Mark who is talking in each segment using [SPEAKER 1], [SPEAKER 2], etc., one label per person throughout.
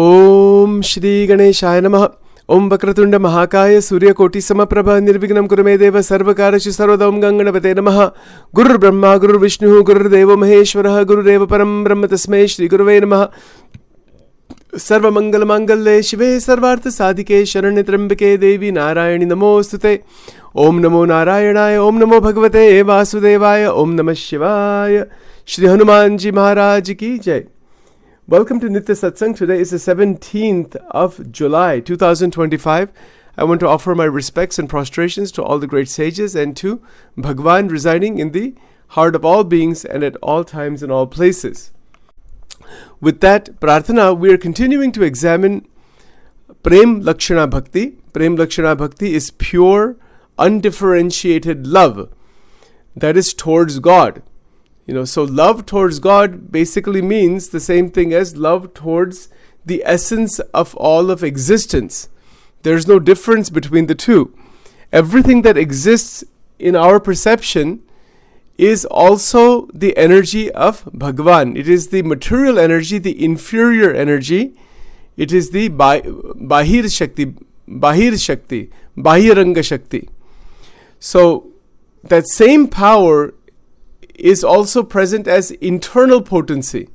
[SPEAKER 1] Om Shri Ganeshaya Namaha. Om Vakratunda Mahakaya Suryakoti Samaprabha Nirvignam Kurumedeva Sarvakarachu Sarvadam Ganganapate Namaha. Guru Brahma Guru Vishnu Guru Deva Maheshwaraha Guru Deva Param Brahma Tasmai Shri Guruve Namaha. Sarva Mangala Mangalle Shive Sarvartha Sadhike Sharanya Trambake Devi Narayani Namostute. Om Namo Narayanaya Om Namo Bhagavate Vasudevaya Om Namah Shivaya. Shri Hanumanji Maharaj Ki Jai. Welcome to Nitya Satsang. Today is the 17th of July 2025. I want to offer my respects and prostrations to all the great sages and to Bhagwan residing in the heart of all beings and at all times and all places. With that prarthana, we are continuing to examine Prem-Lakshana Bhakti. Prem-Lakshana Bhakti is pure, undifferentiated love that is towards God. So love towards God basically means the same thing as love towards the essence of all of existence. There's no difference between the two. Everything that exists in our perception is also the energy of Bhagwan. It is the material energy, the inferior energy. It is the Bahir Shakti, Bahiranga Shakti. So that same power is also present as internal potency.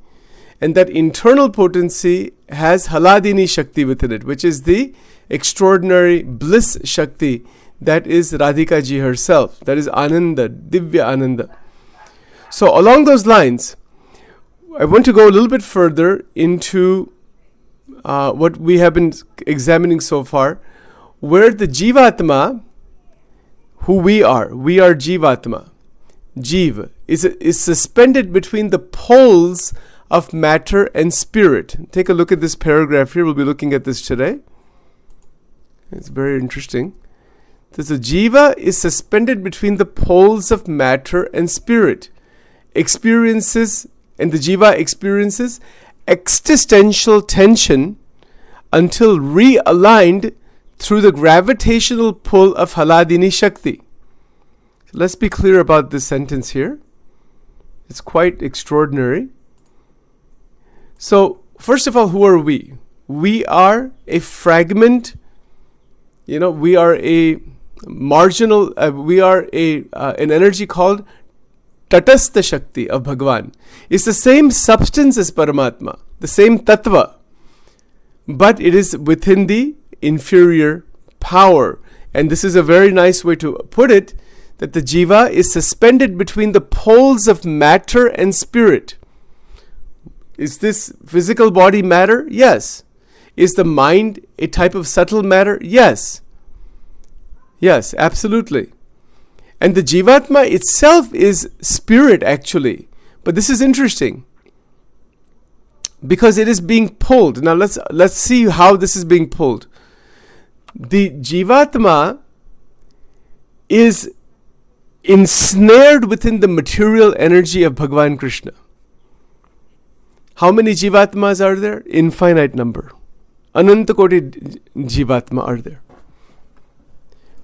[SPEAKER 1] And that internal potency has Haladini Shakti within it, which is the extraordinary bliss Shakti that is Radhika ji herself. That is Ananda, Divya Ananda. So along those lines, I want to go a little bit further into what we have been examining so far, where the Jivatma, who we are Jivatma. Jiva is suspended between the poles of matter and spirit. Take a look at this paragraph here. We'll be looking at this today. It's very interesting. So Jiva is suspended between the poles of matter and spirit. The Jiva experiences existential tension until realigned through the gravitational pull of Haladini Shakti. Let's be clear about this sentence here. It's quite extraordinary. So, first of all, who are we? We are a fragment. We are a marginal. We are an energy called Tatastha Shakti of Bhagwan. It's the same substance as Paramatma, the same Tattva, but it is within the inferior power. And this is a very nice way to put it, that the Jiva is suspended between the poles of matter and spirit. Is this physical body matter? Yes. Is the mind a type of subtle matter? Yes. Yes, absolutely. And the Jivatma itself is spirit actually. But this is interesting, because it is being pulled. Now let's see how this is being pulled. The Jivatma is ensnared within the material energy of Bhagavan Krishna. How many Jivatmas are there? Infinite number. Ananta Koti Jivatma are there.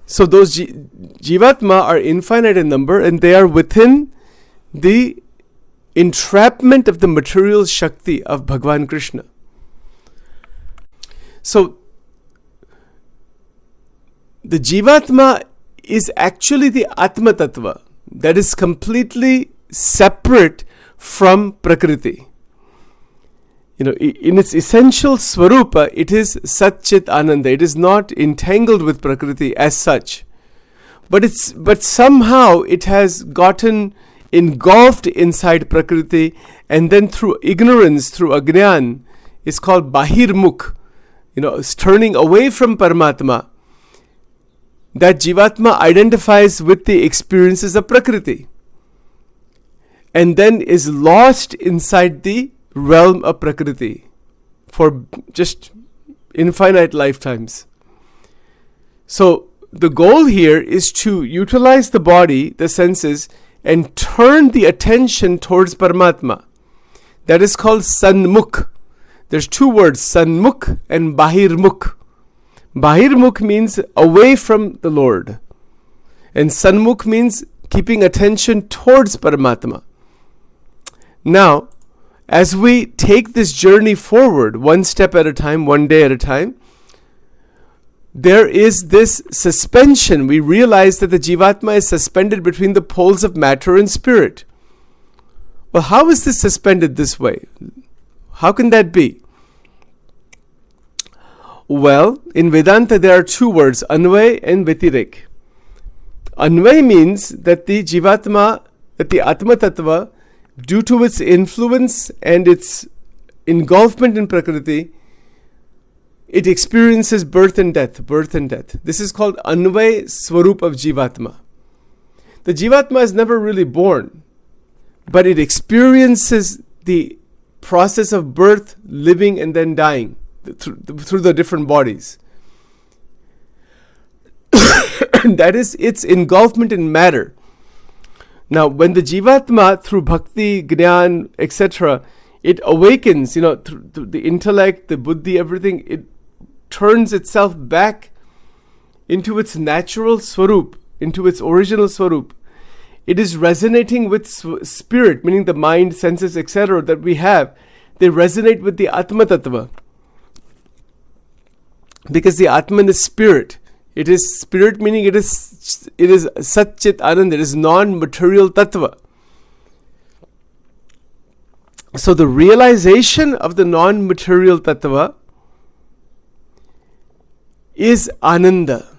[SPEAKER 1] So those Jivatma are infinite in number, and they are within the entrapment of the material Shakti of Bhagavan Krishna. So the Jivatma is actually the Atma Tattva that is completely separate from Prakriti. In its essential Swarupa, it is Sat Chit Ananda. It is not entangled with Prakriti as such. But somehow it has gotten engulfed inside Prakriti, and then through ignorance, through Agnan, it's called Bahirmukh. It's turning away from Paramatma. That Jivatma identifies with the experiences of Prakriti and then is lost inside the realm of Prakriti for just infinite lifetimes. So the goal here is to utilize the body, the senses, and turn the attention towards Paramatma. That is called Sanmukh. There's two words, Sanmukh and Bahirmukh. Bahirmukh means away from the Lord, and Sanmukh means keeping attention towards Paramatma. Now, as we take this journey forward, one step at a time, one day at a time, there is this suspension. We realize that the Jivatma is suspended between the poles of matter and spirit. Well, how is this suspended this way? How can that be? Well, in Vedanta there are two words, Anvay and Vyatirek. Anvay means that the Jivatma, that the Atma Tattva, due to its influence and its engulfment in Prakriti, it experiences birth and death, birth and death. This is called Anvay Swarup of Jivatma. The Jivatma is never really born, but it experiences the process of birth, living, and then dying through the different bodies. That is its engulfment in matter. Now, when the Jivatma, through Bhakti, Gyan, etc., it awakens, through the intellect, the buddhi, everything, it turns itself back into its natural swarup, into its original swarup. It is resonating with spirit, meaning the mind, senses, etc. that we have. They resonate with the Atma Tattva. Because the Atman is spirit. It is spirit, meaning it is Sat Chit Anand, it is non-material Tattva. So the realization of the non-material Tattva is Ananda.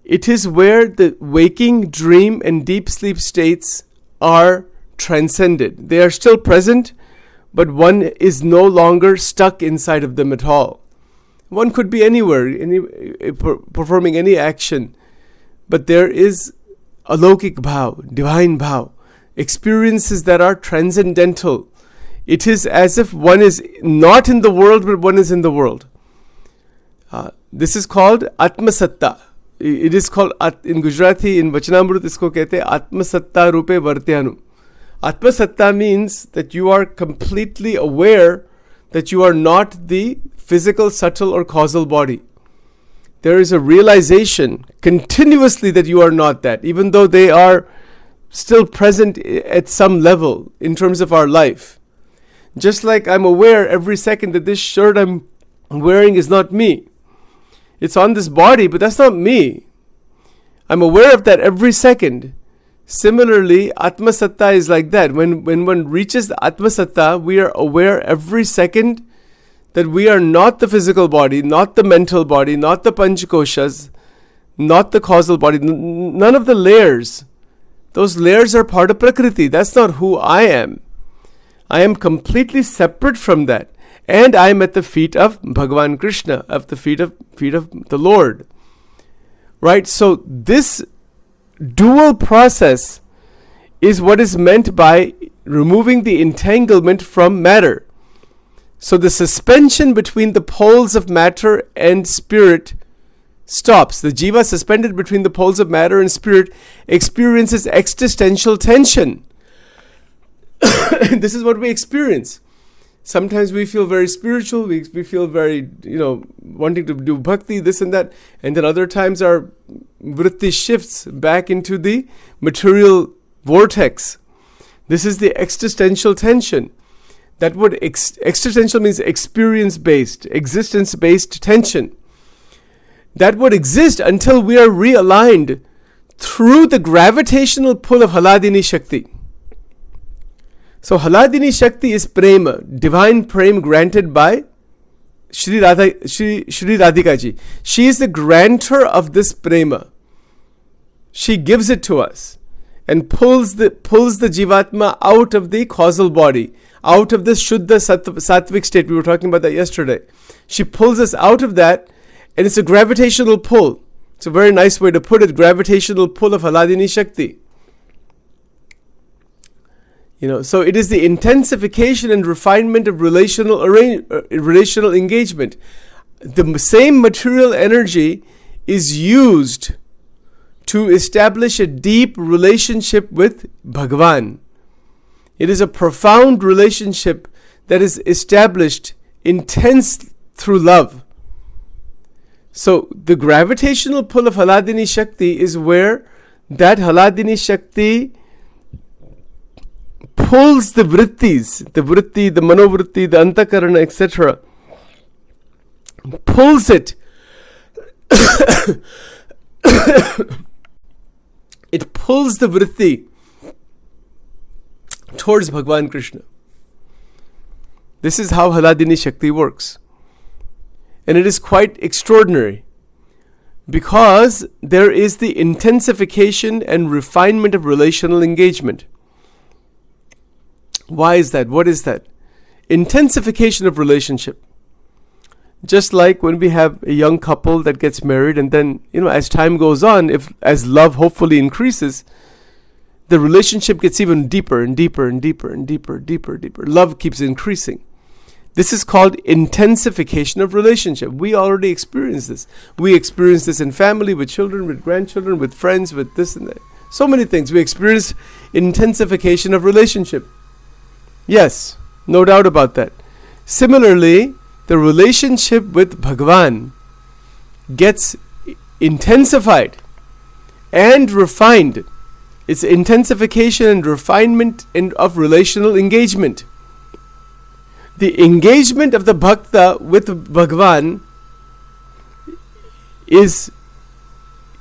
[SPEAKER 1] It is where the waking, dream, and deep sleep states are transcended. They are still present, but one is no longer stuck inside of them at all. One could be anywhere, performing any action, but there is alokik bhav, divine bhav, experiences that are transcendental. It is as if one is not in the world, but one is in the world. This is called Atmasatta. It is called, in Gujarati, in Vachanamrut, isko kehte Atmasatta rupe vartyanu. Atmasatta means that you are completely aware that you are not the physical, subtle, or causal body. There is a realization continuously that you are not that, even though they are still present at some level in terms of our life. Just like I'm aware every second that this shirt I'm wearing is not me. It's on this body, but that's not me. I'm aware of that every second. Similarly, Atmasatta is like that. When one reaches the Atmasatta, we are aware every second that we are not the physical body, not the mental body, not the Panchakoshas, not the causal body, none of the layers. Those layers are part of Prakriti. That's not who I am. I am completely separate from that. And I am at the feet of Bhagavan Krishna, at the feet of the Lord. Right? So this dual process is what is meant by removing the entanglement from matter. So the suspension between the poles of matter and spirit stops. The jiva suspended between the poles of matter and spirit experiences existential tension. This is what we experience. Sometimes we feel very spiritual, we feel very, wanting to do bhakti, this and that. And then other times our vritti shifts back into the material vortex. This is the existential tension. That word existential means experience-based, existence-based tension. That would exist until we are realigned through the gravitational pull of Haladini Shakti. So Haladini Shakti is prema, divine prema granted by Shri Radhika ji. She is the grantor of this prema. She gives it to us and pulls the Jivatma out of the causal body, out of the Shuddha Sattvic state. We were talking about that yesterday. She pulls us out of that, and it's a gravitational pull. It's a very nice way to put it, gravitational pull of Haladini Shakti. So it is the intensification and refinement of relational engagement. The same material energy is used to establish a deep relationship with Bhagavan. It is a profound relationship that is established intense through love. So the gravitational pull of Haladini Shakti is where that Haladini Shakti pulls the vrittis, the vritti, the manovritti, the antakarana, etc. Pulls it. It pulls the vritti towards Bhagwan Krishna. This is how Haladini Shakti works. And it is quite extraordinary because there is the intensification and refinement of relational engagement. Why is that? What is that? Intensification of relationship. Just like when we have a young couple that gets married, and then, as time goes on, as love hopefully increases, the relationship gets even deeper and deeper and deeper and deeper, deeper, deeper. Love keeps increasing. This is called intensification of relationship. We already experience this. We experience this in family, with children, with grandchildren, with friends, with this and that. So many things. We experience intensification of relationship. Yes, no doubt about that. Similarly, the relationship with Bhagavan gets intensified and refined. It's intensification and refinement of relational engagement. The engagement of the bhakta with Bhagavan is,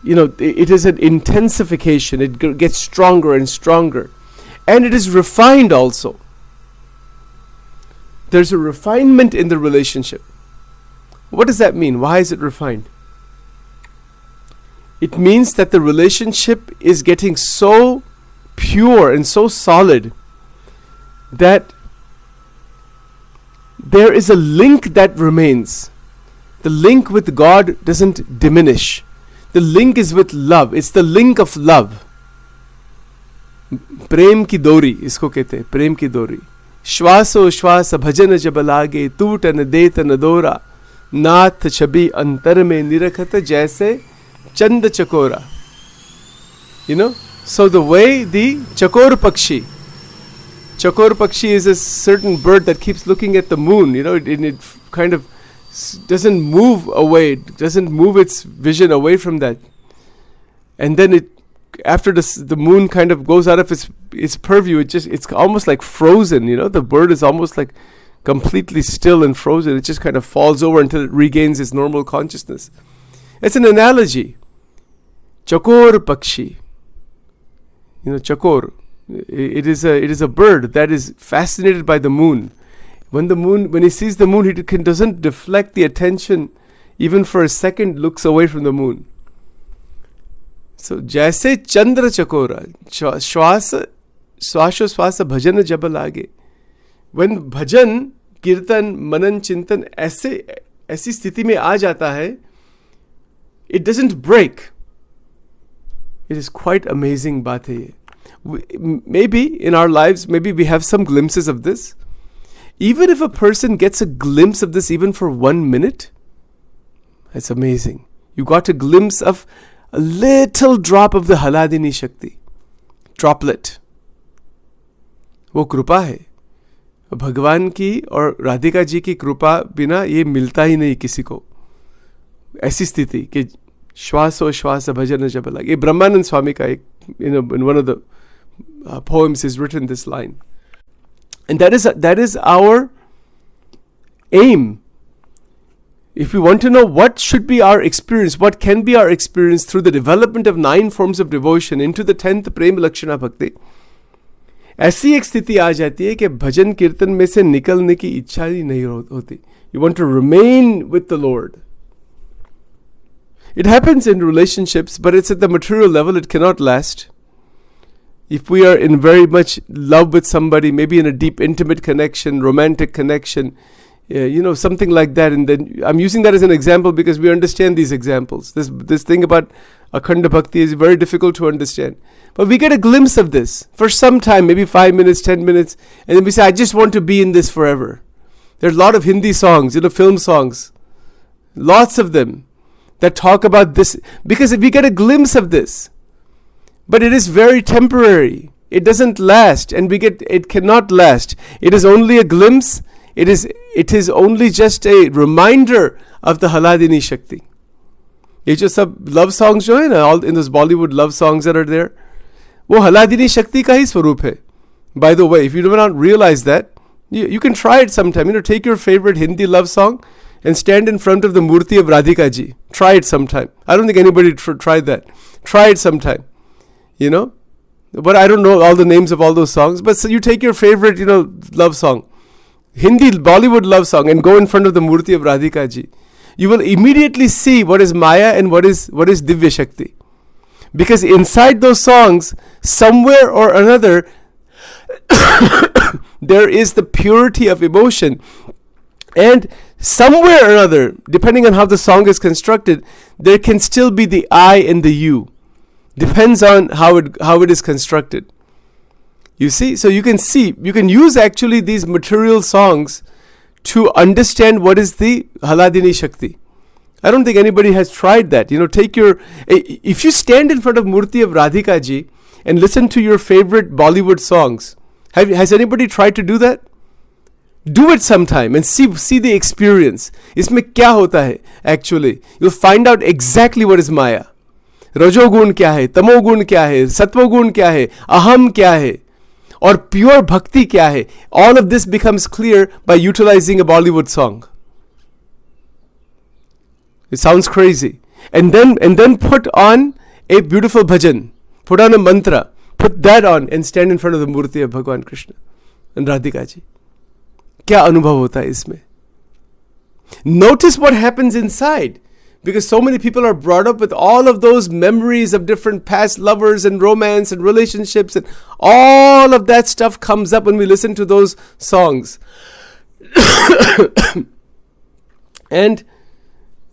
[SPEAKER 1] it is an intensification. It gets stronger and stronger. And it is refined also. There's a refinement in the relationship. What does that mean? Why is it refined? It means that the relationship is getting so pure and so solid that there is a link that remains. The link with God doesn't diminish. The link is with love. It's the link of love. Prem ki dori, isko kehte hain, prem ki dori. श्वासो श्वास भजन जब लागे टूट न देत न दोरा नाथ छवि अंतर में निरखत जैसे चंद चकोरा. So the way the chakor pakshi is a certain bird that keeps looking at the moon. It kind of doesn't move away, doesn't move its vision away from that, and then after the moon kind of goes out of its purview, it's almost like frozen. The bird is almost like completely still and frozen. It just kind of falls over until it regains its normal consciousness. It's an analogy. Chakor pakshi. Chakor. It is a bird that is fascinated by the moon. When he sees the moon, he doesn't deflect the attention even for a second, looks away from the moon. So, jaise chandra chakora, swasa bhajan jab lage. When bhajan, kirtan, manan, chintan ऐसी स्थिति में आ जाता है, it doesn't break. It is quite amazing बात है ये. Maybe in our lives, maybe we have some glimpses of this. Even if a person gets a glimpse of this even for 1 minute, that's amazing. You got a glimpse of a little drop of the Haladini Shakti. Droplet. वो कृपा है. भगवान की और राधिका जी की कृपा बिना ये मिलता ही नहीं किसी को. ऐसी स्थिति कि श्वास और श्वास भजन जब लगे. ये ब्रह्मानंद स्वामी का एक, in one of the poems is written this line. And that is our aim. If we want to know what should be our experience, what can be our experience through the development of 9 forms of devotion into the 10th Prem-Lakshana Bhakti, ऐसी एक स्थिति आ जाती है कि भजन कीर्तन में से निकलने की इच्छा ही नहीं होती. You want to remain with the Lord. It happens in relationships, but it's at the material level. It cannot last. If we are in very much love with somebody, maybe in a deep, intimate connection, romantic connection, something like that. And then I'm using that as an example because we understand these examples. This thing about Akhanda Bhakti is very difficult to understand. But we get a glimpse of this for some time, maybe 5 minutes, 10 minutes. And then we say, I just want to be in this forever. There's a lot of Hindi songs, film songs. Lots of them that talk about this. Because if we get a glimpse of this, but it is very temporary. It doesn't last, and it cannot last. It is only a glimpse. It is only just a reminder of the Haladini Shakti. ये जो सब love songs जो है ना, all in those Bollywood love songs that are there, वो Haladini Shakti का ही स्वरूप है. By the way, if you do not realize that, you can try it sometime. Take your favorite Hindi love song and stand in front of the Murti of Radhika ji. Try it sometime. I don't think anybody tried that. Try it sometime. But I don't know all the names of all those songs. But so you take your favorite, love song, Hindi Bollywood love song, and go in front of the Murti of Radhika ji. You will immediately see what is Maya and what is Divya Shakti. Because inside those songs, somewhere or another, there is the purity of emotion. And somewhere or another, depending on how the song is constructed, there can still be the I and the you. Depends on how it is constructed. You see? So you can use actually these material songs to understand what is the Haladini Shakti. I don't think anybody has tried that. If you stand in front of Murti of Radhika ji and listen to your favorite Bollywood songs, has anybody tried to do that? Do it sometime and see the experience. इसमें क्या होता है actually? You'll find out exactly what is Maya. रजोगुण क्या है, तमोगुण क्या है, सत्वगुण क्या है, अहम क्या है, और pure bhakti क्या है. All of this becomes clear by utilizing a Bollywood song. It sounds crazy. And then put on a beautiful bhajan. Put on a mantra. Put that on and stand in front of the Murti of Bhagwan Krishna and Radhika ji. क्या अनुभव होता है इसमें? Notice what happens inside. Because so many people are brought up with all of those memories of different past lovers and romance and relationships, and all of that stuff comes up when we listen to those songs. And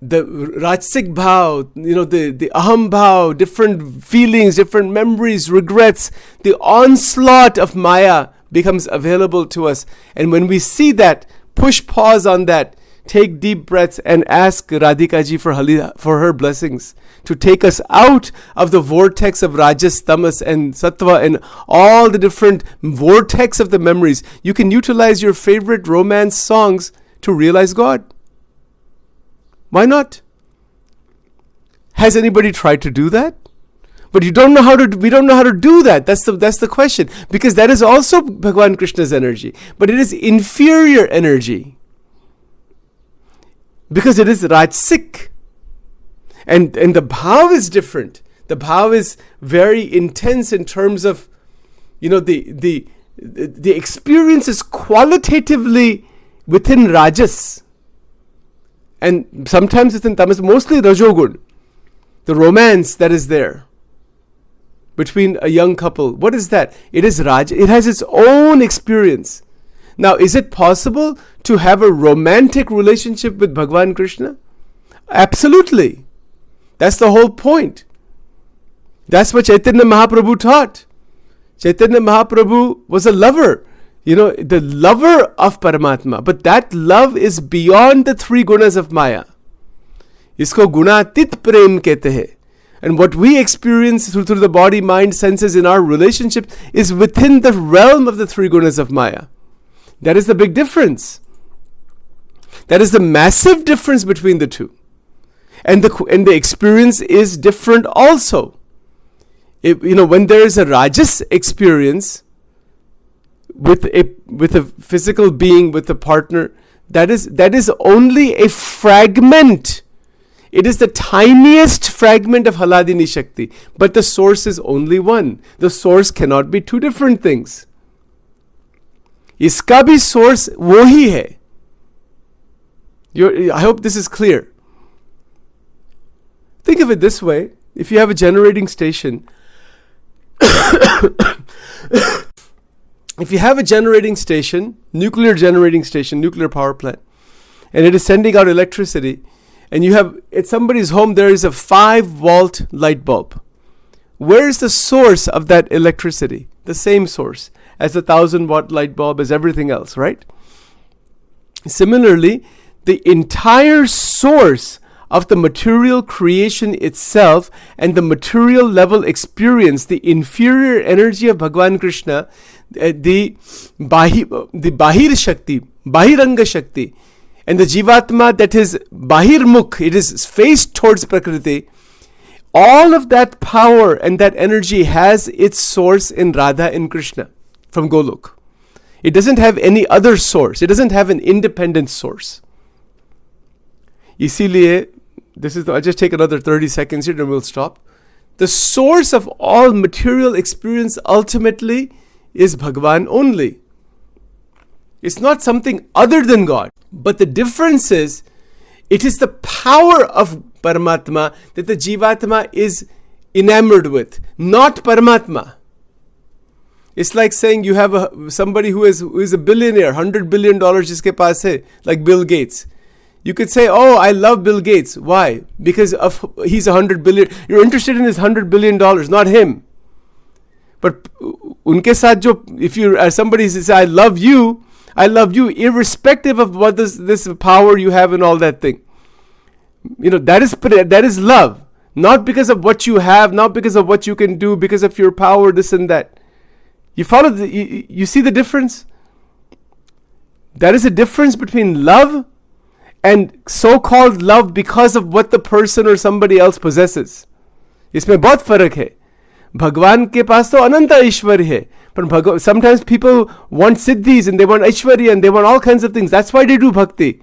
[SPEAKER 1] the Rajsik bhav, the aham bhav, different feelings, different memories, regrets, the onslaught of Maya becomes available to us. And when we see that, push pause on that, take deep breaths and ask Radhika ji for her blessings to take us out of the vortex of Rajas, Tamas and Sattva and all the different vortex of the memories. You can utilize your favorite romance songs to realize God. Why not? Has anybody tried to do that? But we don't know how to do that. That's the question. Because that is also Bhagwan Krishna's energy. But it is inferior energy. Because it is Rajsik. And the bhav is different. The bhav is very intense in terms of, the experience is qualitatively within Rajas. And sometimes within Tamas, mostly Rajogun. The romance that is there between a young couple. What is that? It is Raj. It has its own experience. Now, is it possible to have a romantic relationship with Bhagwan Krishna? Absolutely. That's the whole point. That's what Chaitanya Mahaprabhu taught. Chaitanya Mahaprabhu was a lover. The lover of Paramatma. But that love is beyond the three gunas of Maya. Isko gunatit prem kehte hai. And what we experience through the body, mind, senses in our relationship is within the realm of the three gunas of Maya. That is the big difference. That is the massive difference between the two. And the experience is different also. When there is a Rajas experience with a physical being, with a partner, that is only a fragment. It is the tiniest fragment of Haladini Shakti. But the source is only one. The source cannot be two different things. इसका भी source वो ही है. I hope this is clear. Think of it this way. If you have a generating station, nuclear generating station, nuclear power plant, and it is sending out electricity, and you have, at somebody's home, there is a 5-volt light bulb. Where is the source of that electricity? The same source as the 1,000-watt light bulb, as everything else, right? Similarly, the entire source of the material creation itself and the material level experience, the inferior energy of Bhagwan Krishna, the Bahir Shakti, Bahiranga Shakti, and the Jivatma that is Bahirmukh, it is faced towards Prakriti, all of that power and that energy has its source in Radha and Krishna. from Golok. It doesn't have any other source. It doesn't have an independent source. Isiliye, I'll just take another 30 seconds here and we'll stop. The source of all material experience ultimately is Bhagwan only. It's not something other than God. But the difference is, it is the power of Paramatma that the Jivatma is enamored with, not Paramatma. It's like saying you have somebody who is a billionaire, $100 billion jiske paas hai, like Bill Gates. You could say, oh, I love Bill Gates. Why? Because he's $100 billion. You're interested in his $100 billion, not him. But unke saath jo, if you somebody says, I love you, irrespective of what this power you have and all that thing. That is love. Not because of what you have, not because of what you can do, because of your power, this and that. You follow you see the difference? There is a difference between love and so-called love because of what the person or somebody else possesses. इसमें बहुत फर्क है. भगवान के पास तो अनंत ऐश्वर्य है, पर sometimes people want siddhis and they want aishwarya and they want all kinds of things. That's why they do bhakti.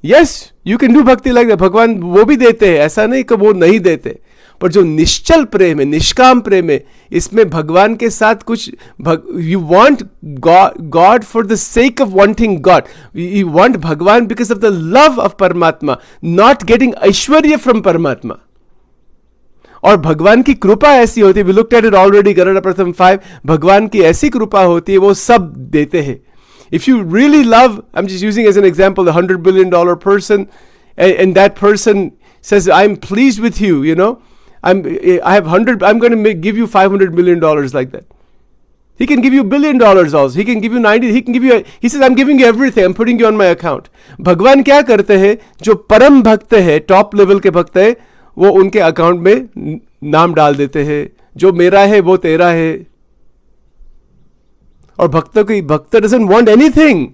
[SPEAKER 1] Yes, you can do bhakti like that. भगवान वो भी देते हैं, ऐसा नहीं कि वो नहीं देते. पर जो निश्चल प्रेम है, निष्काम प्रेम है, इसमें भगवान के साथ कुछ you want God for the sake of wanting God. You want भगवान because of the love of Paramatma, not getting aishwarya from Paramatma. और भगवान की कृपा ऐसी होती है, we looked at it already, Garuda प्रथम 5, भगवान की ऐसी कृपा होती है, वो सब देते हैं. If you really love, I'm just using as an example, the $100 billion person, and that person says, I'm pleased with you, I'm going to give you $500 million like that. He can give you $1 billion also. He can give you 90. He says, I'm giving you everything. I'm putting you on my account. भगवान क्या करते हैं? जो परम भक्त है, top level के भक्त है, वो उनके अकाउंट में नाम डाल देते हैं. जो मेरा है वो तेरा है. और भक्त doesn't want anything.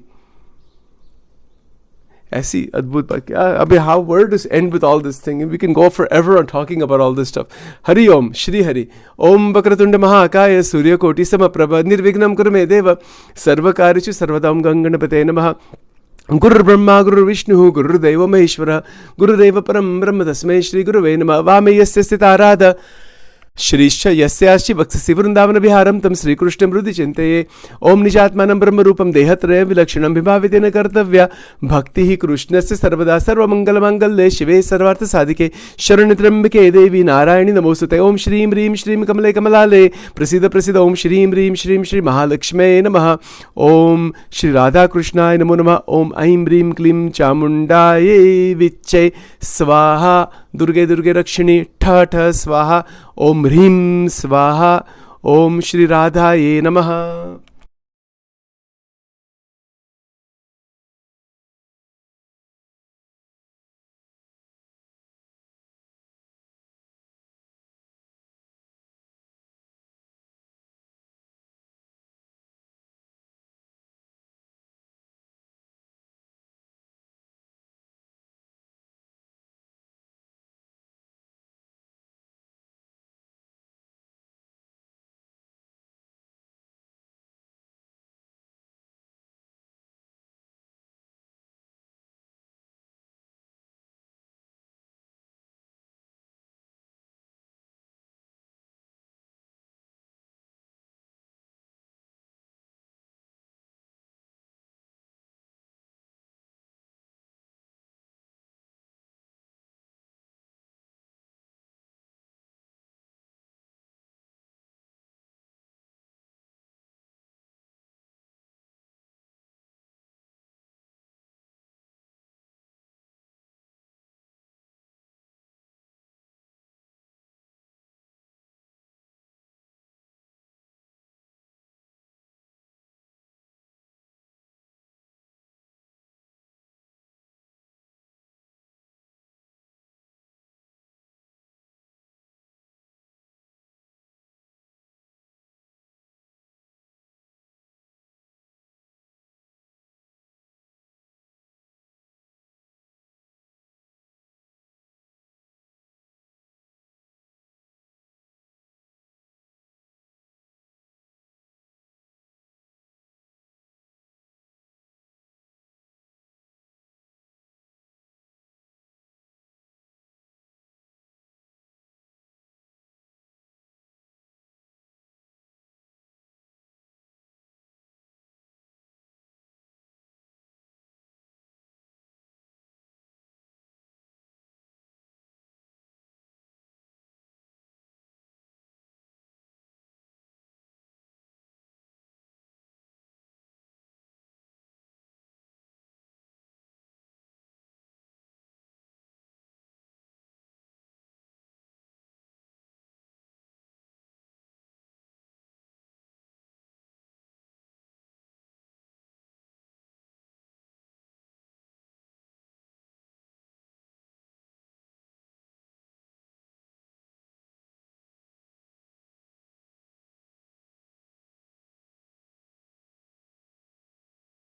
[SPEAKER 1] ऐसी अद्भुत बात क्या अबे where does end with all this thing, and we can go forever on talking about all this stuff. Hari Om, Shri Hari. Om Vakratunda Mahakaya Surya Koti Samaprabha Nirvignam Kuru Me Deva Sarvakarishu Sarvadam Ganganapate Namaha. Guru Brahma Guru Vishnu Guru Deva Maheshwara Guru Deva Param Brahma Tasmai Shri Guruve Namah Vame Yasya Sthita Radha श्रीश्च यस्याश्चि वक्षसि Vrindavan विहारं तम श्री कृष्णं हृदि चिन्तये. ओम निजात्मानं ब्रह्म रूपं देहत्रय विलक्षणं विभावितेन कर्तव्या. भक्ति ही कृष्णस्य सर्वदा सर्वमंगल मांगल्ये शिवे सर्वार्थ साधिके शरण्ये त्र्यंबके देवी नारायणी नमोस्तुते. ओम श्रीं ह्रीं श्रीं कमले कमलालये प्रसीद प्रसीद. ओम श्रीं ह्रीं श्रीं श्री महालक्ष्म्यै नमः. ओम श्री राधा कृष्णाय नमो नमः. ओम ऐं ह्रीं क्लीं चामुण्डायै विच्चे स्वाहा. दुर्गे दुर्गे रक्षिणी ठ ठ स्वाहा. ओम ह्रीं स्वाहा. ओम श्री राधाये नमः.